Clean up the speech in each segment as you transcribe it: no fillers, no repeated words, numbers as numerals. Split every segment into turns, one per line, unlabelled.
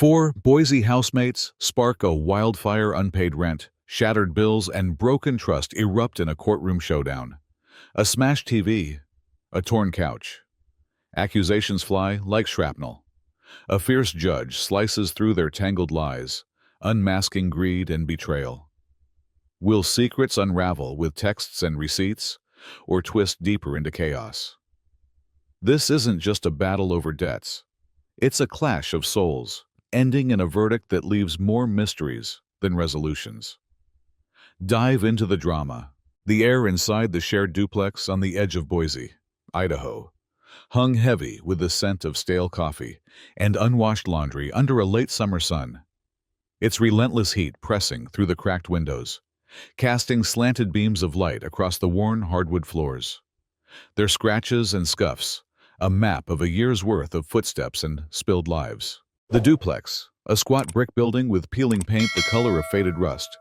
4 Boise housemates spark a wildfire, unpaid rent, shattered bills, and broken trust erupt in a courtroom showdown. A smashed TV, a torn couch. Accusations fly like shrapnel. A fierce judge slices through their tangled lies, unmasking greed and betrayal. Will secrets unravel with texts and receipts, or twist deeper into chaos? This isn't just a battle over debts. It's a clash of souls, ending in a verdict that leaves more mysteries than resolutions. Dive into the drama. The air inside the shared duplex on the edge of Boise, Idaho, hung heavy with the scent of stale coffee and unwashed laundry under a late summer sun. Its relentless heat pressing through the cracked windows, casting slanted beams of light across the worn hardwood floors. Their scratches and scuffs, a map of a year's worth of footsteps and spilled lives. The duplex, a squat brick building with peeling paint the color of faded rust,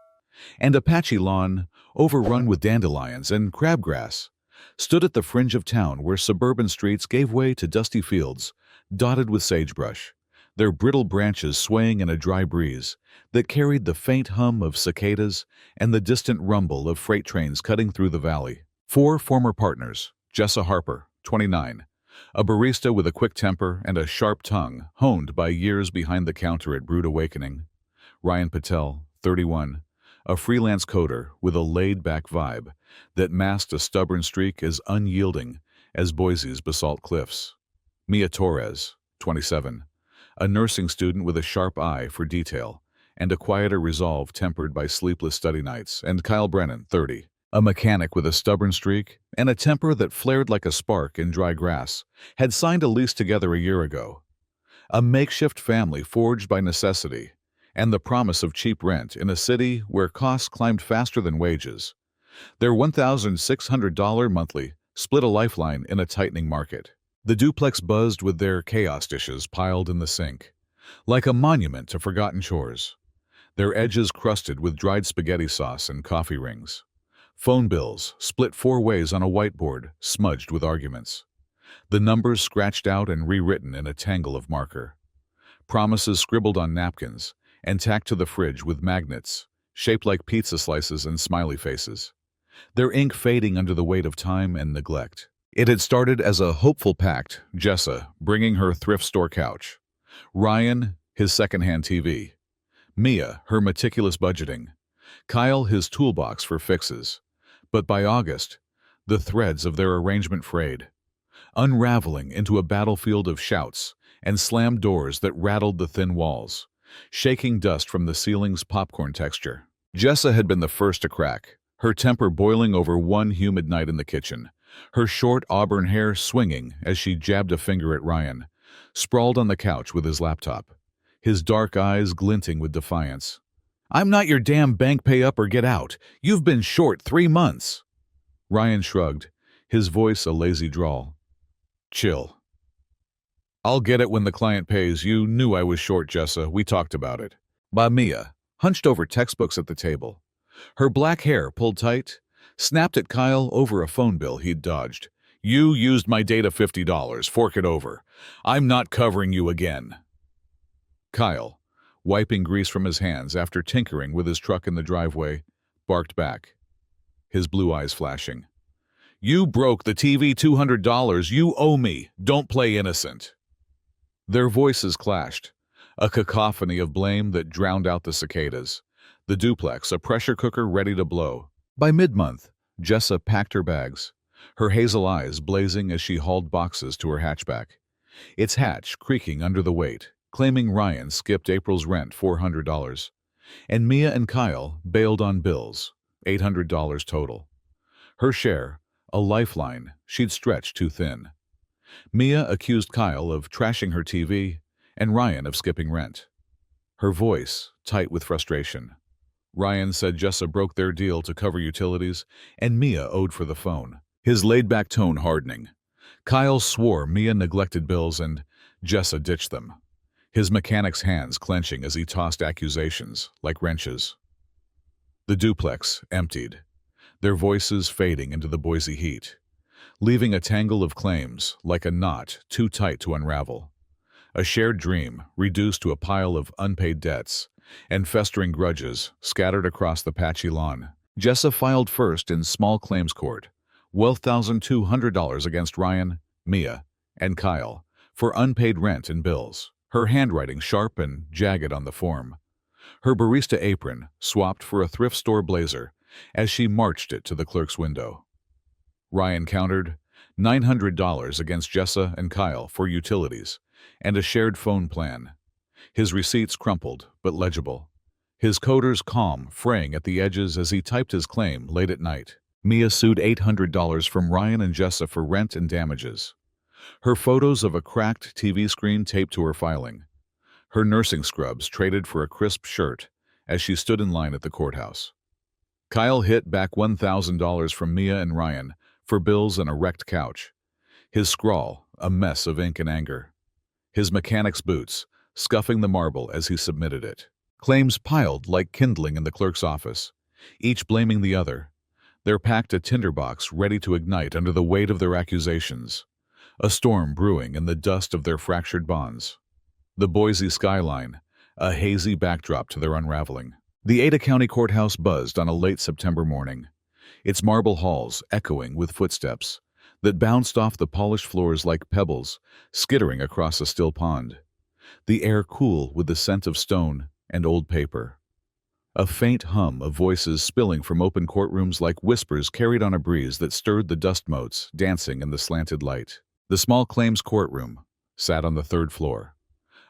and a patchy lawn overrun with dandelions and crabgrass, stood at the fringe of town where suburban streets gave way to dusty fields dotted with sagebrush, their brittle branches swaying in a dry breeze that carried the faint hum of cicadas and the distant rumble of freight trains cutting through the valley. 4 former partners, Jessa Harper, 29, a barista with a quick temper and a sharp tongue honed by years behind the counter at Brood Awakening; Ryan Patel, 31, a freelance coder with a laid-back vibe that masked a stubborn streak as unyielding as Boise's basalt cliffs; Mia Torres, 27, a nursing student with a sharp eye for detail and a quieter resolve tempered by sleepless study nights; and Kyle Brennan, 30, a mechanic with a stubborn streak and a temper that flared like a spark in dry grass, had signed a lease together a year ago. A makeshift family forged by necessity and the promise of cheap rent in a city where costs climbed faster than wages. Their $1,600 monthly split a lifeline in a tightening market. The duplex buzzed with their chaos dishes piled in the sink, like a monument to forgotten chores, their edges crusted with dried spaghetti sauce and coffee rings. Phone bills split 4 ways on a whiteboard smudged with arguments, the numbers scratched out and rewritten in a tangle of marker. Promises scribbled on napkins and tacked to the fridge with magnets, shaped like pizza slices and smiley faces, their ink fading under the weight of time and neglect. It had started as a hopeful pact, Jessa bringing her thrift store couch, Ryan his secondhand TV, Mia her meticulous budgeting, Kyle his toolbox for fixes. But by August, the threads of their arrangement frayed, unraveling into a battlefield of shouts and slammed doors that rattled the thin walls, shaking dust from the ceiling's popcorn texture. Jessa had been the first to crack, her temper boiling over one humid night in the kitchen, her short auburn hair swinging as she jabbed a finger at Ryan, sprawled on the couch with his laptop, his dark eyes glinting with defiance. "I'm not your damn bank, pay up or get out. You've been short 3 months." Ryan shrugged, his voice a lazy drawl. "Chill. I'll get it when the client pays. You knew I was short, Jessa. We talked about it." Mia, hunched over textbooks at the table, her black hair pulled tight, snapped at Kyle over a phone bill he'd dodged. "You used my data $50. Fork it over. I'm not covering you again." Kyle, wiping grease from his hands after tinkering with his truck in the driveway, barked back, his blue eyes flashing. "You broke the TV $200. You owe me. Don't play innocent." Their voices clashed, a cacophony of blame that drowned out the cicadas. The duplex, a pressure cooker ready to blow. By mid-month, Jessa packed her bags, her hazel eyes blazing as she hauled boxes to her hatchback, its hatch creaking under the weight, claiming Ryan skipped April's rent $400, and Mia and Kyle bailed on bills, $800 total. Her share, a lifeline she'd stretched too thin. Mia accused Kyle of trashing her TV and Ryan of skipping rent, her voice tight with frustration. Ryan said Jessa broke their deal to cover utilities and Mia owed for the phone, his laid-back tone hardening. Kyle swore Mia neglected bills and Jessa ditched them, his mechanic's hands clenching as he tossed accusations like wrenches. The duplex emptied, their voices fading into the Boise heat, leaving a tangle of claims like a knot too tight to unravel. A shared dream reduced to a pile of unpaid debts and festering grudges scattered across the patchy lawn. Jessa filed first in small claims court, $12,200 against Ryan, Mia, and Kyle for unpaid rent and bills, her handwriting sharp and jagged on the form. Her barista apron swapped for a thrift store blazer as she marched it to the clerk's window. Ryan countered $900 against Jessa and Kyle for utilities and a shared phone plan. His receipts crumpled but legible. His coders calm, fraying at the edges as he typed his claim late at night. Mia sued $800 from Ryan and Jessa for rent and damages. Her photos of a cracked TV screen taped to her filing. Her nursing scrubs traded for a crisp shirt as she stood in line at the courthouse. Kyle hit back $1,000 from Mia and Ryan for bills and a wrecked couch. His scrawl, a mess of ink and anger. His mechanic's boots, scuffing the marble as he submitted it. Claims piled like kindling in the clerk's office, each blaming the other. They're packed a tinderbox ready to ignite under the weight of their accusations. A storm brewing in the dust of their fractured bonds. The Boise skyline, a hazy backdrop to their unraveling. The Ada County Courthouse buzzed on a late September morning, its marble halls echoing with footsteps that bounced off the polished floors like pebbles skittering across a still pond. The air cool with the scent of stone and old paper. A faint hum of voices spilling from open courtrooms like whispers carried on a breeze that stirred the dust motes dancing in the slanted light. The small claims courtroom sat on the third floor,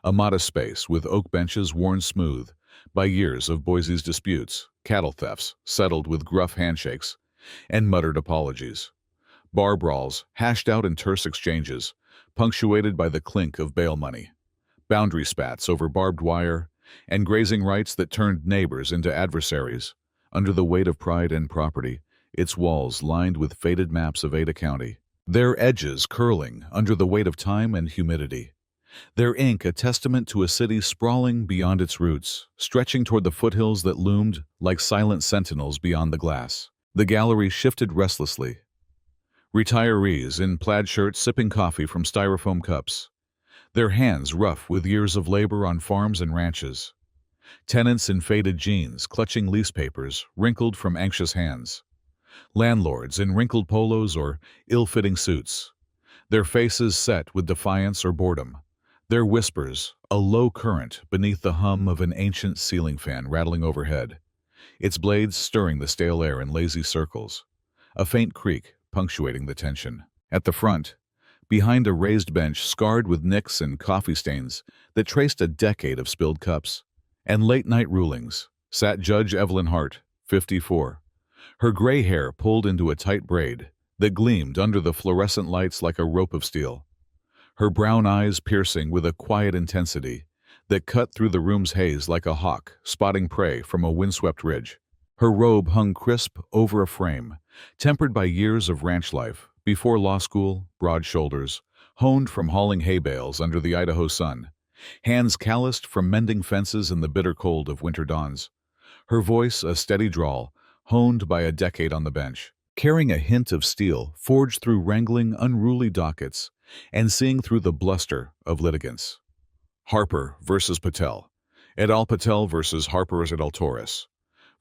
a modest space with oak benches worn smooth by years of Boise's disputes, cattle thefts settled with gruff handshakes and muttered apologies, bar brawls hashed out in terse exchanges, punctuated by the clink of bail money, boundary spats over barbed wire, and grazing rights that turned neighbors into adversaries. Under the weight of pride and property, its walls lined with faded maps of Ada County, their edges curling under the weight of time and humidity. Their ink a testament to a city sprawling beyond its roots, stretching toward the foothills that loomed like silent sentinels beyond the glass. The gallery shifted restlessly. Retirees in plaid shirts sipping coffee from styrofoam cups, their hands rough with years of labor on farms and ranches. Tenants in faded jeans clutching lease papers wrinkled from anxious hands. Landlords in wrinkled polos or ill-fitting suits, their faces set with defiance or boredom. Their whispers, a low current beneath the hum of an ancient ceiling fan rattling overhead, its blades stirring the stale air in lazy circles, a faint creak punctuating the tension. At the front, behind a raised bench scarred with nicks and coffee stains that traced a decade of spilled cups and late-night rulings, sat Judge Evelyn Hart, 54, her gray hair pulled into a tight braid that gleamed under the fluorescent lights like a rope of steel, her brown eyes piercing with a quiet intensity that cut through the room's haze like a hawk spotting prey from a windswept ridge. Her robe hung crisp over a frame, tempered by years of ranch life. Before law school, broad shoulders, honed from hauling hay bales under the Idaho sun, hands calloused from mending fences in the bitter cold of winter dawns. Her voice a steady drawl, honed by a decade on the bench, carrying a hint of steel forged through wrangling unruly dockets and seeing through the bluster of litigants. Harper versus Patel, et al. Patel versus Harper et al. Torres,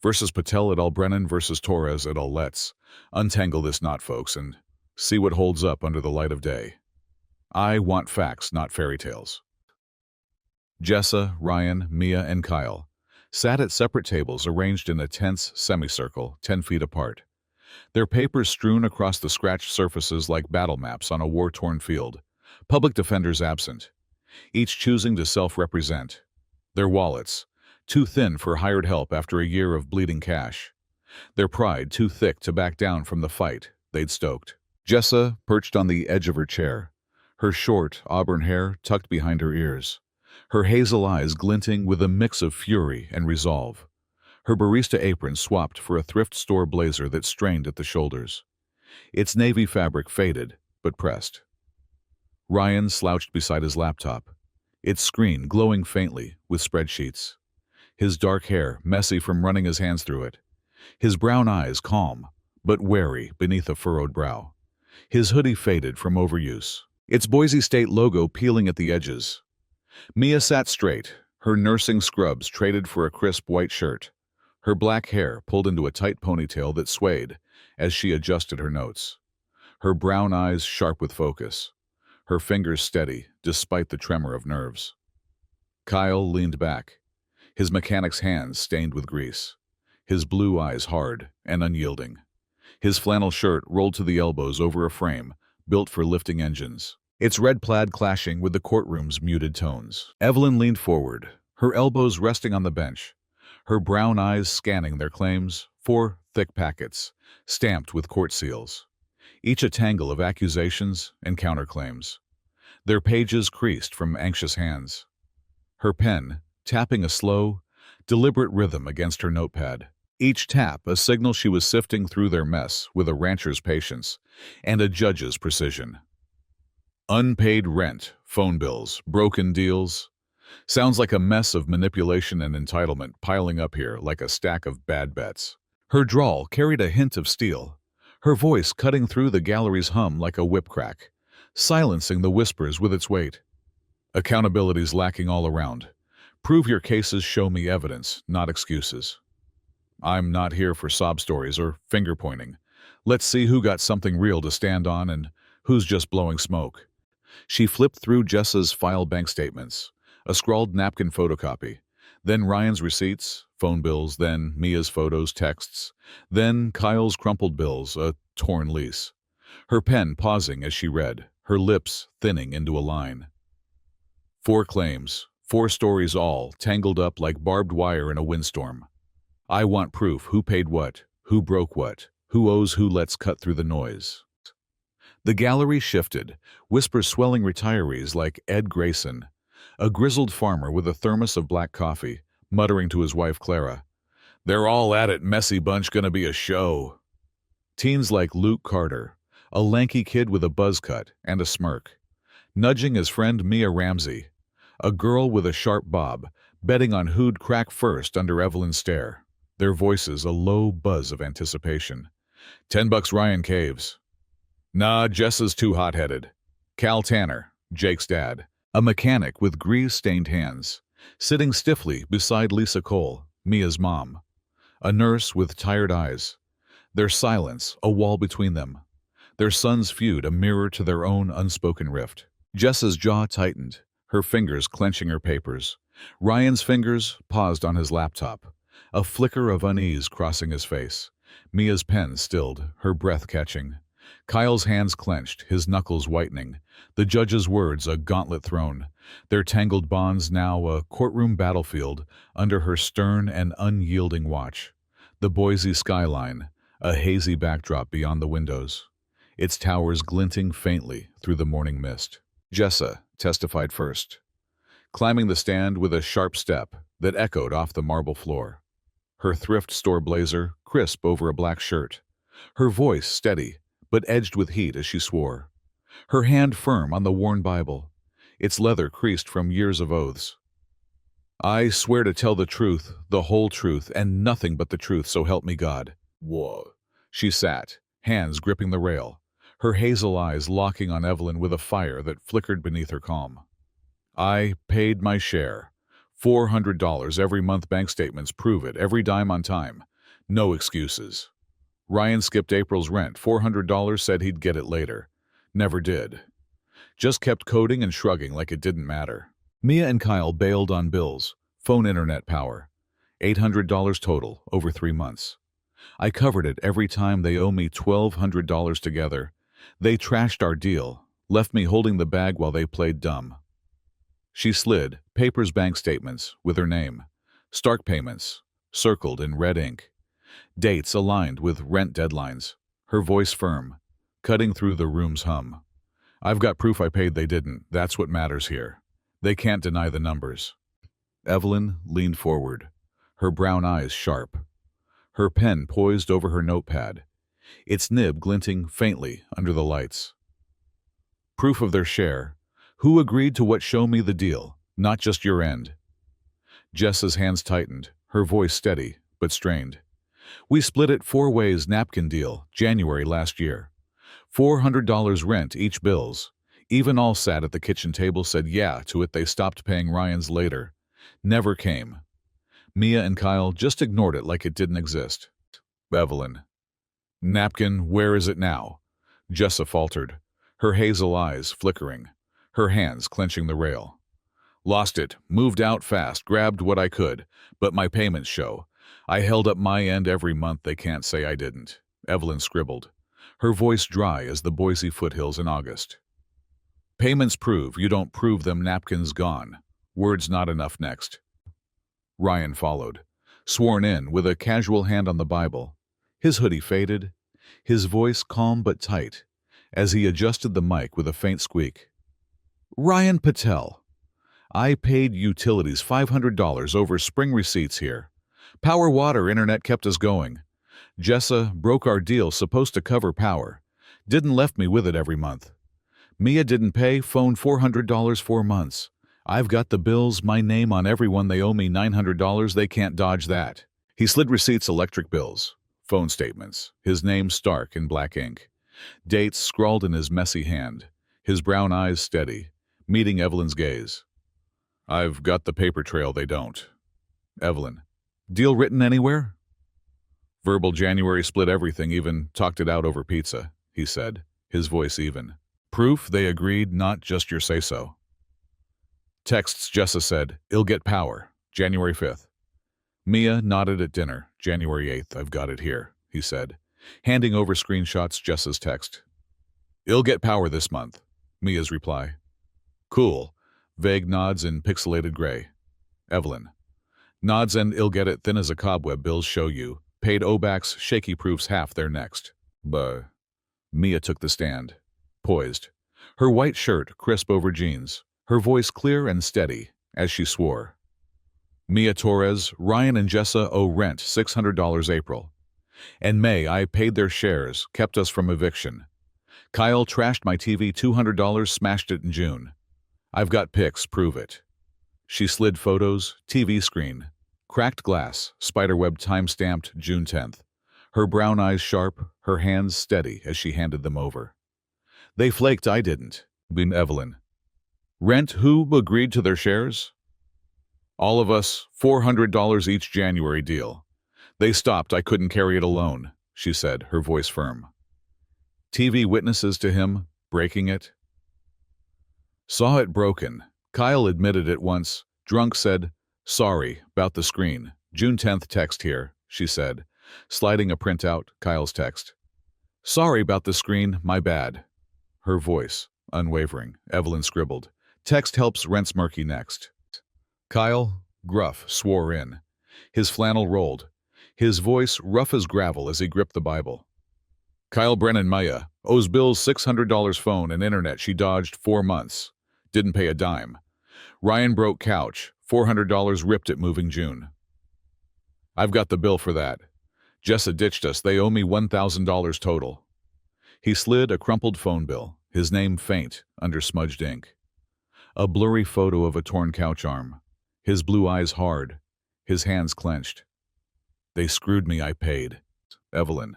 versus Patel et al. Brennan versus Torres et al. Let's untangle this knot, folks, and see what holds up under the light of day. I want facts, not fairy tales. Jessa, Ryan, Mia, and Kyle sat at separate tables arranged in a tense semicircle 10 feet apart, their papers strewn across the scratched surfaces like battle maps on a war-torn field, public defenders absent, each choosing to self-represent, their wallets too thin for hired help after a year of bleeding cash, their pride too thick to back down from the fight they'd stoked. Jessa perched on the edge of her chair, her short auburn hair tucked behind her ears, her hazel eyes glinting with a mix of fury and resolve, her barista apron swapped for a thrift store blazer that strained at the shoulders, its navy fabric faded but pressed. Ryan slouched beside his laptop, its screen glowing faintly with spreadsheets, his dark hair messy from running his hands through it, his brown eyes calm but wary beneath a furrowed brow. His hoodie faded from overuse, its Boise State logo peeling at the edges. Mia sat straight, her nursing scrubs traded for a crisp white shirt, her black hair pulled into a tight ponytail that swayed as she adjusted her notes, her brown eyes sharp with focus, her fingers steady despite the tremor of nerves. Kyle leaned back, his mechanic's hands stained with grease, his blue eyes hard and unyielding. His flannel shirt rolled to the elbows over a frame built for lifting engines, its red plaid clashing with the courtroom's muted tones. Evelyn leaned forward, her elbows resting on the bench, her brown eyes scanning their claims, 4 thick packets, stamped with court seals, each a tangle of accusations and counterclaims, their pages creased from anxious hands. Her pen, tapping a slow, deliberate rhythm against her notepad, each tap a signal she was sifting through their mess with a rancher's patience and a judge's precision. Unpaid rent, phone bills, broken deals. Sounds like a mess of manipulation and entitlement piling up here like a stack of bad bets. Her drawl carried a hint of steel, her voice cutting through the gallery's hum like a whip crack, silencing the whispers with its weight. Accountability's lacking all around. Prove your cases, show me evidence, not excuses. I'm not here for sob stories or finger-pointing. Let's see who got something real to stand on and who's just blowing smoke. She flipped through Jessa's file bank statements, a scrawled napkin photocopy, then Ryan's receipts, phone bills, then Mia's photos, texts, then Kyle's crumpled bills, a torn lease. Her pen pausing as she read, her lips thinning into a line. 4 claims, 4 stories all, tangled up like barbed wire in a windstorm. I want proof who paid what, who broke what, who owes who. Let's cut through the noise. The gallery shifted, whispers swelling retirees like Ed Grayson, a grizzled farmer with a thermos of black coffee, muttering to his wife Clara, "They're all at it, messy bunch, gonna be a show." Teens like Luke Carter, a lanky kid with a buzz cut and a smirk, nudging his friend Mia Ramsey, a girl with a sharp bob, betting on who'd crack first under Evelyn's stare, their voices a low buzz of anticipation. $10 Ryan Caves. Nah, Jessa's too hot-headed. Cal Tanner, Jake's dad, a mechanic with grease-stained hands, sitting stiffly beside Lisa Cole, Mia's mom, a nurse with tired eyes, their silence a wall between them, their son's feud a mirror to their own unspoken rift. Jessa's jaw tightened, her fingers clenching her papers. Ryan's fingers paused on his laptop, a flicker of unease crossing his face. Mia's pen stilled, her breath catching. Kyle's hands clenched, his knuckles whitening, the judge's words a gauntlet thrown, their tangled bonds now a courtroom battlefield under her stern and unyielding watch. The Boise skyline, a hazy backdrop beyond the windows, its towers glinting faintly through the morning mist. Jessa testified first, climbing the stand with a sharp step that echoed off the marble floor, her thrift store blazer crisp over a black shirt, her voice steady but edged with heat as she swore, her hand firm on the worn Bible, its leather creased from years of oaths. "I swear to tell the truth, the whole truth, and nothing but the truth, so help me God." Whoa. She sat, hands gripping the rail, her hazel eyes locking on Evelyn with a fire that flickered beneath her calm. "I paid my share. $400 every month, bank statements prove it, every dime on time. No excuses. Ryan skipped April's rent, $400, said he'd get it later. Never did. Just kept coding and shrugging like it didn't matter." Mia and Kyle bailed on bills, phone, internet, power. $800 total, over 3 months. I covered it every time. They owe me $1,200 together. They trashed our deal, left me holding the bag while they played dumb. She slid, papers, bank statements, with her name. Stark payments, circled in red ink. Dates aligned with rent deadlines, her voice firm, cutting through the room's hum. "I've got proof I paid, they didn't. That's what matters here. They can't deny the numbers." Evelyn leaned forward, her brown eyes sharp, her pen poised over her notepad, its nib glinting faintly under the lights. "Proof of their share. Who agreed to what? Show me the deal, not just your end." Jessa's hands tightened, her voice steady but strained. "We split it 4 ways, napkin deal, January last year. $400 rent, each bills. Even all sat at the kitchen table said yeah to it. They stopped paying Ryan's later. Never came. Mia and Kyle just ignored it like it didn't exist. Evelyn. Napkin, where is it now? Jessa faltered, her hazel eyes flickering, her hands clenching the rail. Lost it, moved out fast, grabbed what I could, but my payments show. I held up my end every month, they can't say I didn't. Evelyn scribbled, her voice dry as the Boise foothills in August. Payments prove, you don't prove them, napkins gone. Words not enough next. Ryan followed, sworn in with a casual hand on the Bible. His hoodie faded, his voice calm but tight, as he adjusted the mic with a faint squeak. Ryan Patel. I paid utilities $500 over spring receipts here. Power, water, internet kept us going. Jessa broke our deal supposed to cover power. Didn't left me with it every month. Mia didn't pay, phone $400 4 months. I've got the bills, my name on everyone, they owe me $900, they can't dodge that. He slid receipts, electric bills, phone statements, his name stark in black ink. Dates scrawled in his messy hand, his brown eyes steady, meeting Evelyn's gaze. I've got the paper trail, they don't. Evelyn. Deal written anywhere? Verbal. January split everything, even talked it out over pizza, he said, his voice even. Proof they agreed, not just your say-so. Texts. Jessa said, "I'll get power, January 5th. Mia nodded at dinner, January 8th. I've got it here, he said, handing over screenshots. Jessa's text. "I'll get power this month," Mia's reply. Cool. Vague nods in pixelated gray. Evelyn. Nods and "I'll get it," thin as a cobweb. Bills show you. Paid Obacks, shaky proofs half there next. Buh. Mia took the stand. Poised. Her white shirt crisp over jeans. Her voice clear and steady, as she swore. Mia Torres, Ryan and Jessa owe rent $600 April. And May I paid their shares, kept us from eviction. Kyle trashed my TV $200, smashed it in June. I've got pics, prove it. She slid photos, TV screen. Cracked glass, spiderweb time-stamped June 10th. Her brown eyes sharp, her hands steady as she handed them over. They flaked, I didn't. Beamed Evelyn. Rent, who agreed to their shares? All of us, $400 each, January deal. They stopped, I couldn't carry it alone, she said, her voice firm. TV witnesses to him, breaking it. Saw it broken. Kyle admitted it once. Drunk said, sorry, about the screen. June 10th text here, she said, sliding a printout, Kyle's text. Sorry about the screen, my bad. Her voice, unwavering. Evelyn scribbled. Text helps, rent's murky next. Kyle, gruff, swore in. His flannel rolled. His voice rough as gravel as he gripped the Bible. Kyle Brennan Maya owes bills $600 phone and internet she dodged 4 months. Didn't pay a dime. Ryan broke couch, $400 ripped it moving June. I've got the bill for that. Jessa ditched us, they owe me $1,000 total. He slid a crumpled phone bill, his name faint under smudged ink. A blurry photo of a torn couch arm, his blue eyes hard, his hands clenched. They screwed me, I paid. Evelyn.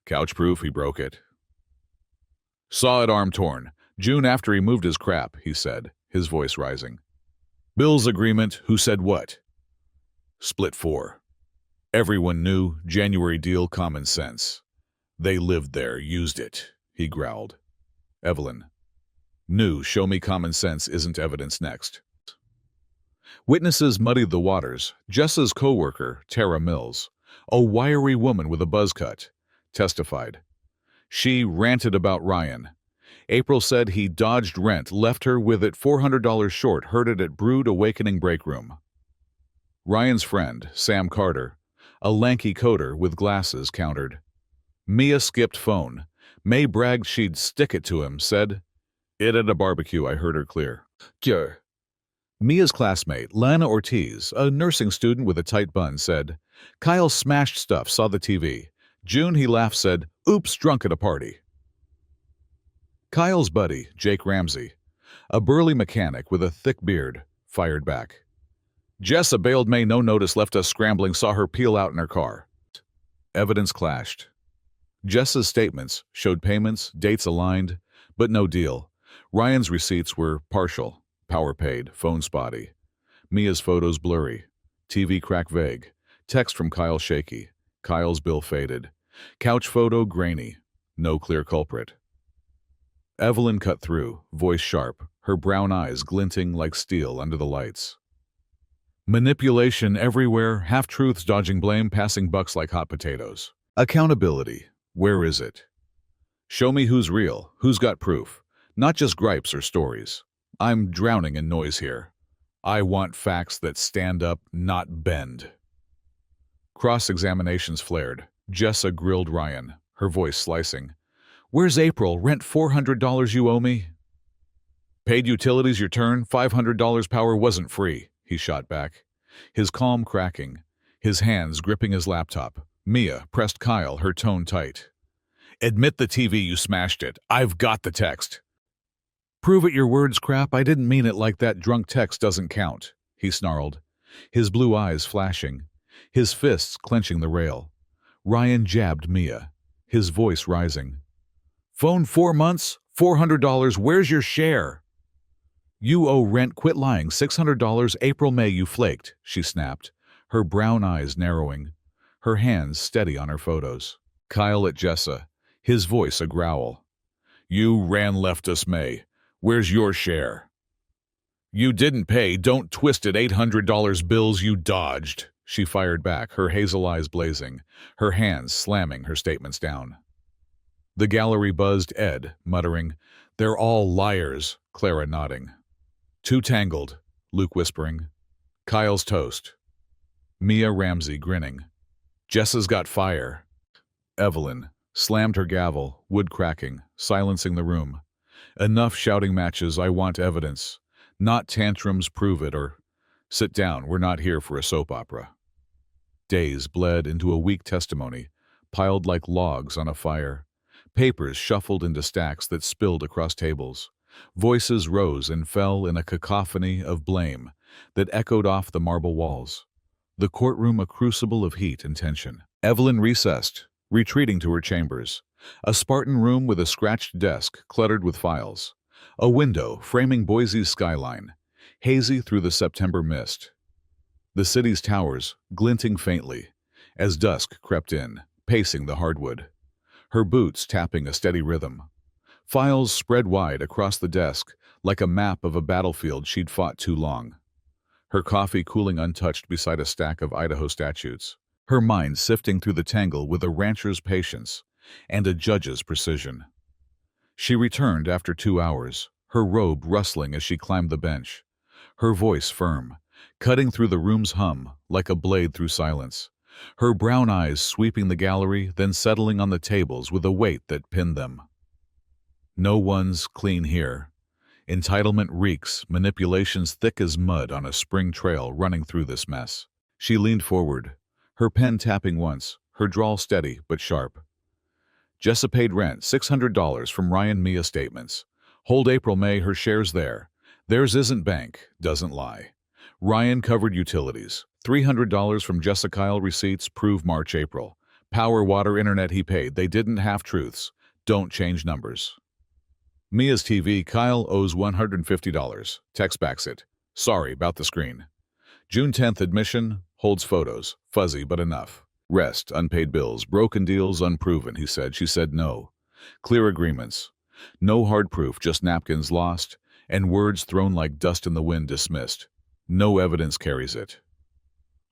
Couch proof, he broke it. Saw it, arm torn. June after he moved his crap, he said, his voice rising. Bills agreement, who said what? Split 4. Everyone knew, January deal, common sense. They lived there, used it, he growled. Evelyn. Knew, show me common sense isn't evidence next. Witnesses muddied the waters. Jessa's co-worker, Tara Mills, a wiry woman with a buzz cut, testified. She ranted about Ryan. April said he dodged rent, left her with it $400 short, heard it at Brood Awakening break room. Ryan's friend, Sam Carter, a lanky coder with glasses, countered. Mia skipped phone. May bragged she'd stick it to him, said, it at a barbecue, I heard her clear. Cure. Mia's classmate, Lana Ortiz, a nursing student with a tight bun, said, Kyle smashed stuff, saw the TV. June, he laughed, said, oops, drunk at a party. Kyle's buddy, Jake Ramsey, a burly mechanic with a thick beard, fired back. Jessa bailed May, no notice, left us scrambling, saw her peel out in her car. Evidence clashed. Jessa's statements showed payments, dates aligned, but no deal. Ryan's receipts were partial, power paid, phone spotty. Mia's photos blurry, TV crack vague, text from Kyle shaky, Kyle's bill faded, couch photo grainy, no clear culprit. Evelyn cut through, voice sharp, her brown eyes glinting like steel under the lights. Manipulation everywhere, half-truths dodging blame, passing bucks like hot potatoes. Accountability, where is it? Show me who's real, who's got proof, not just gripes or stories. I'm drowning in noise here. I want facts that stand up, not bend. Cross-examinations flared. Jessa grilled Ryan, her voice slicing. Where's April? Rent $400 you owe me? Paid utilities your turn, $500 power wasn't free, he shot back. His calm cracking, his hands gripping his laptop. Mia pressed Kyle, her tone tight. Admit the TV you smashed it. I've got the text. Prove it your words, crap. I didn't mean it like that. Drunk text doesn't count, he snarled, his blue eyes flashing, his fists clenching the rail. Ryan jabbed Mia, his voice rising. Phone 4 months, $400, where's your share? You owe rent, quit lying, $600, April, May, you flaked, she snapped, her brown eyes narrowing, her hands steady on her photos. Kyle at Jessa, his voice a growl. You left us, May. Where's your share? You didn't pay, don't twist it, $800 bills you dodged, she fired back, her hazel eyes blazing, her hands slamming her statements down. The gallery buzzed, Ed, muttering, They're all liars, Clara nodding. Too tangled, Luke whispering. Kyle's toast. Mia Ramsey grinning. Jessa's got fire. Evelyn slammed her gavel, wood cracking, silencing the room. Enough shouting matches, I want evidence. Not tantrums, prove it, or sit down, we're not here for a soap opera. Days bled into a weak testimony, piled like logs on a fire. Papers shuffled into stacks that spilled across tables. Voices rose and fell in a cacophony of blame that echoed off the marble walls. The courtroom a crucible of heat and tension. Evelyn recessed, retreating to her chambers. A Spartan room with a scratched desk cluttered with files. A window framing Boise's skyline, hazy through the September mist. The city's towers glinting faintly as dusk crept in, pacing the hardwood. Her boots tapping a steady rhythm. Files spread wide across the desk like a map of a battlefield she'd fought too long. Her coffee cooling untouched beside a stack of Idaho statutes. Her mind sifting through the tangle with a rancher's patience and a judge's precision. She returned after 2 hours, her robe rustling as she climbed the bench, her voice firm, cutting through the room's hum like a blade through silence, her brown eyes sweeping the gallery, then settling on the tables with a weight that pinned them. No one's clean here. Entitlement reeks, manipulations thick as mud on a spring trail running through this mess. She leaned forward, her pen tapping once, her drawl steady but sharp. Jessa paid rent, $600 from Ryan, Mia statements. Hold April, May, her shares there. Theirs isn't bank, doesn't lie. Ryan covered utilities. $300 from Jessa, Kyle receipts, prove March, April. Power, water, internet he paid. They didn't half-truths. Don't change numbers. Mia's TV, Kyle owes $150. Text backs it. Sorry about the screen. June 10th admission, holds photos. Fuzzy but enough. Rest, unpaid bills, broken deals, unproven, he said. She said no. Clear agreements. No hard proof, just napkins lost, and words thrown like dust in the wind dismissed. No evidence carries it.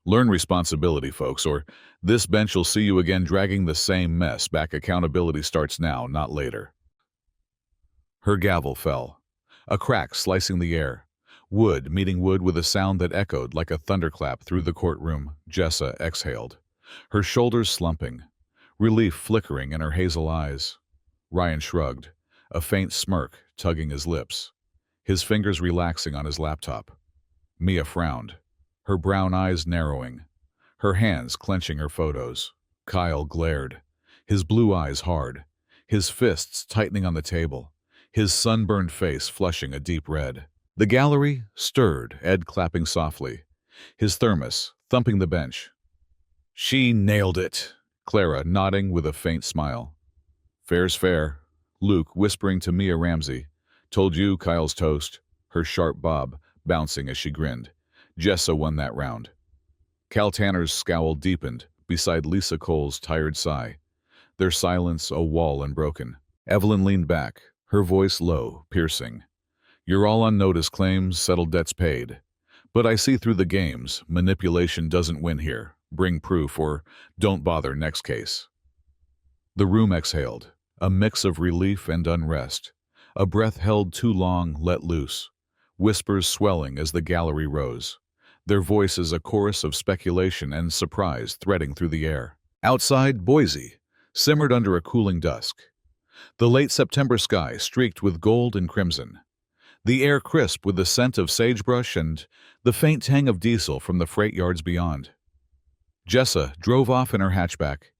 Learn responsibility, folks, or this bench will see you again dragging the same mess back. Accountability starts now, not later. Her gavel fell, a crack slicing the air. Wood meeting wood with a sound that echoed like a thunderclap through the courtroom. Jessa exhaled, her shoulders slumping, relief flickering in her hazel eyes. Ryan shrugged, a faint smirk tugging his lips, his fingers relaxing on his laptop. Mia frowned, her brown eyes narrowing, her hands clenching her photos. Kyle glared, his blue eyes hard, his fists tightening on the table, his sunburned face flushing a deep red. The gallery stirred, Ed clapping softly, his thermos thumping the bench. She nailed it, Clara nodding with a faint smile. Fair's fair, Luke whispering to Mia Ramsey. Told you, Kyle's toast, her sharp bob bouncing as she grinned. Jessa won that round. Cal Tanner's scowl deepened beside Lisa Cole's tired sigh, their silence a wall unbroken. Evelyn leaned back, her voice low, piercing. You're all on notice claims, settled debts paid. But I see through the games, manipulation doesn't win here. Bring proof or don't bother next case. The room exhaled, a mix of relief and unrest. A breath held too long, let loose. Whispers swelling as the gallery rose. Their voices a chorus of speculation and surprise threading through the air. Outside, Boise simmered under a cooling dusk. The late September sky streaked with gold and crimson. The air crisp with the scent of sagebrush and the faint tang of diesel from the freight yards beyond. Jessa drove off in her hatchback,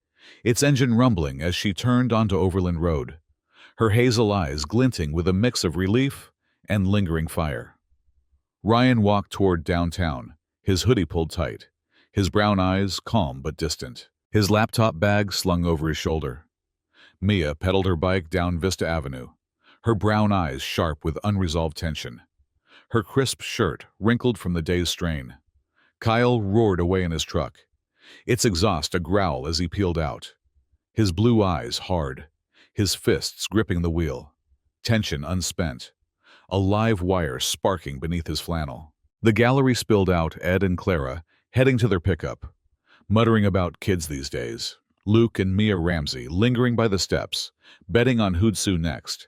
its engine rumbling as she turned onto Overland Road, her hazel eyes glinting with a mix of relief and lingering fire. Ryan walked toward downtown, his hoodie pulled tight, his brown eyes calm but distant, his laptop bag slung over his shoulder. Mia pedaled her bike down Vista Avenue, her brown eyes sharp with unresolved tension, her crisp shirt wrinkled from the day's strain. Kyle roared away in his truck, its exhaust a growl as he peeled out, his blue eyes hard, his fists gripping the wheel, tension unspent, a live wire sparking beneath his flannel. The gallery spilled out Ed and Clara, heading to their pickup, muttering about kids these days. Luke and Mia Ramsey lingering by the steps, betting on who'd sue next,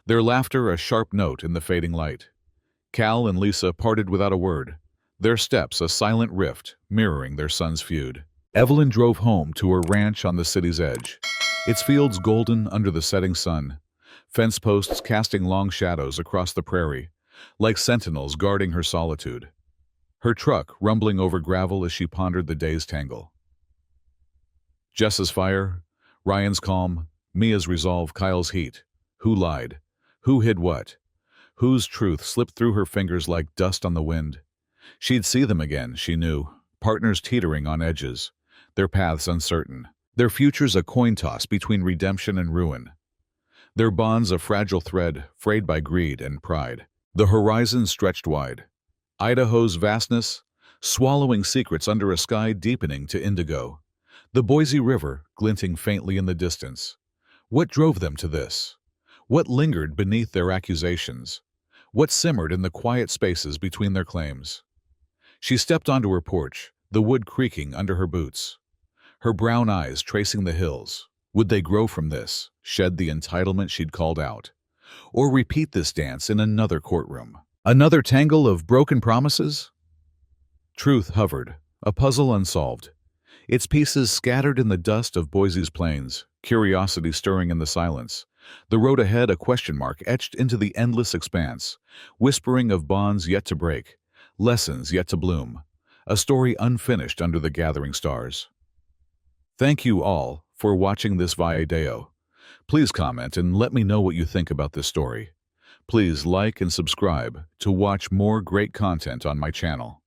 their laughter a sharp note in the fading light. Cal and Lisa parted without a word, their steps a silent rift mirroring their son's feud. Evelyn drove home to her ranch on the city's edge, its fields golden under the setting sun, fence posts casting long shadows across the prairie, like sentinels guarding her solitude. Her truck rumbling over gravel as she pondered the day's tangle. Jessa's fire, Ryan's calm, Mia's resolve, Kyle's heat. Who lied? Who hid what? Whose truth slipped through her fingers like dust on the wind? She'd see them again, she knew, partners teetering on edges, their paths uncertain, their futures a coin toss between redemption and ruin, their bonds a fragile thread frayed by greed and pride. The horizon stretched wide, Idaho's vastness swallowing secrets under a sky deepening to indigo, the Boise River glinting faintly in the distance. What drove them to this? What lingered beneath their accusations? What simmered in the quiet spaces between their claims? She stepped onto her porch, the wood creaking under her boots, her brown eyes tracing the hills. Would they grow from this, shed the entitlement she'd called out, or repeat this dance in another courtroom? Another tangle of broken promises? Truth hovered, a puzzle unsolved, its pieces scattered in the dust of Boise's plains, curiosity stirring in the silence, the road ahead a question mark etched into the endless expanse, whispering of bonds yet to break, lessons yet to bloom, a story unfinished under the gathering stars. Thank you all for watching this video. Please comment and let me know what you think about this story. Please like and subscribe to watch more great content on my channel.